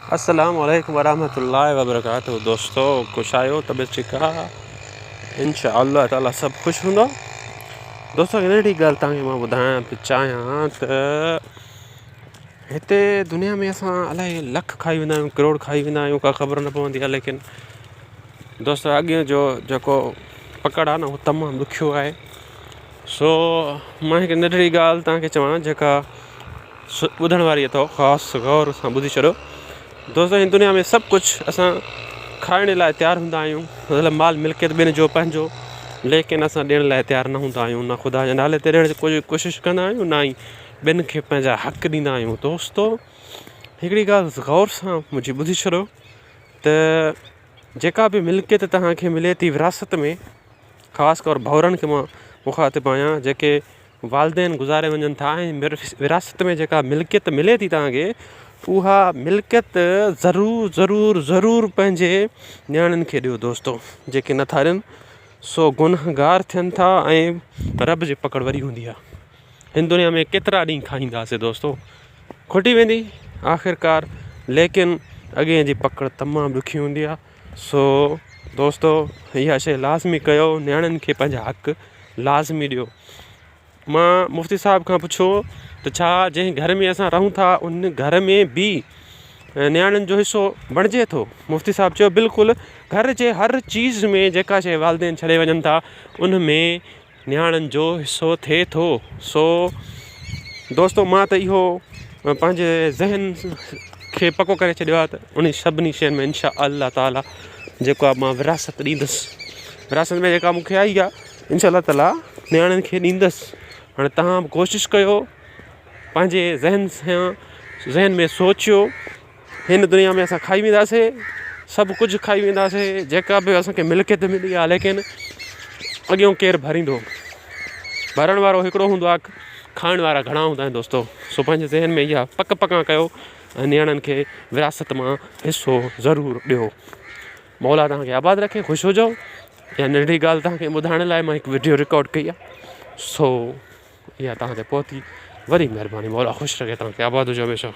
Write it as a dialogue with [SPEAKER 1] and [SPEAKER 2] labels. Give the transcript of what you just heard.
[SPEAKER 1] अस्सलाम वालेकुम वरहमतुल्लाहि वबरकातुहू। दोस्तों खुश आयो, तबियत ठीक आहे, इंशाअल्लाह ताला सब खुश हूंदो। दोस्तों हिकिड़ी ॻाल्हि तव्हांखे मां ॿुधाइण थो चाहियां त हिते दुनिया में असां अलाए लख खाई वेंदा आहियूं, करोड़ खाई वेंदा आहियूं, का ख़बर न पवंदी आहे। लेकिन दोस्तों अॻे जो जेको पकड़ आहे न उहो तमामु ॾुखियो आहे। सो मां हिकु नंढड़ी ॻाल्हि तव्हांखे चवां जेका ॿुधण वारी अथव, ख़ासि गौर सां ॿुधी छॾियो। दोस्तों हिन दुनिया में सभु कुझु असां खाइण लाइ तयारु हूंदा आहियूं, मतिलबु माल मिल्कियत ॿिनि जो पंहिंजो, लेकिन असां ॾियण लाइ तयारु न हूंदा आहियूं। न ख़ुदा जे नाले ते ॾियण जी कोशिशि कंदा आहियूं, न ई ॿिनि खे पंहिंजा हक़ ॾींदा आहियूं। दोस्तों हिकिड़ी ॻाल्हि गौर सां मुंहिंजी ॿुधी छॾियो त जेका बि मिल्कियत तव्हांखे मिले थी विरासत में, ख़ासि तौरु भाउरनि खे मां मुखातिबु आहियां जेके वालदेन गुज़ारे वञनि था, ऐं विरासत में जेका मिल्कियत मिले थी तव्हांखे, उहा मिल्कियत ज़रूरु ज़रूरु ज़रूरु पंहिंजे नियाणियुनि खे ॾियो। दोस्तों जेके नथा ॾियनि सो गुनहगार थियनि था ऐं रब जी पकड़ वरी हूंदी आहे। हिन दुनिया में केतिरा ॾींहं खाईंदासीं दोस्तों, खुटी वेंदी आख़िरकार, लेकिन अॻे जी पकड़ तमामु ॾुखी हूंदी आहे। सो दोस्तों इहा शइ लाज़मी कयो, नियाणियुनि खे पंहिंजा हक़ लाज़मी ॾियो। मां मुफ़्ती साहिब खां पुछो त छा जंहिं घर में असां रहूं था उन घर में बि नियाणियुनि जो हिसो बणिजे थो? मुफ़्ती साहिबु चयो बिल्कुलु, घर जे हर चीज़ में जेका शइ वालदेन छॾे वञनि था उन में नियाणियुनि जो हिसो थिए थो। सो दोस्तों मां त इहो पंहिंजे ज़हन खे पको करे छॾियो आहे त उन सभिनी शयुनि में इंशाअल्लाह ताला जेको आहे मां विरासत ॾींदुसि। विरासत में जेका मूंखे आई आहे इंशाअल्लाह ताला नियाणियुनि खे ॾींदुसि। हाणे तव्हां बि कोशिशि कयो, पंहिंजे ज़हन में सोचियो, हिन दुनिया में असां खाई वेंदासीं, सभु कुझु खाई वेंदासीं, जेका बि असांखे मिल्कियत मिली आहे, लेकिन अॻियों केरु भरींदो? भरण वारो हिकिड़ो हूंदो आहे, खाइण वारा घणा हूंदा आहिनि दोस्तों। सो पंहिंजे ज़हन में इहा पका कयो ऐं नियाणियुनि खे विरासत मां हिसो ज़रूरु ॾियो। मौला तव्हांखे आबाद रखे, ख़ुशि हुजो। इहा नंढड़ी ॻाल्हि तव्हांखे ॿुधाइण लाइ मां हिकु वीडियो रिकॉर्ड कई आहे। सो इहा तव्हां ते पहुती, वरी महिरबानी। मौला ख़ुशि रखे, तव्हांखे आबाद हुजो हमेशह।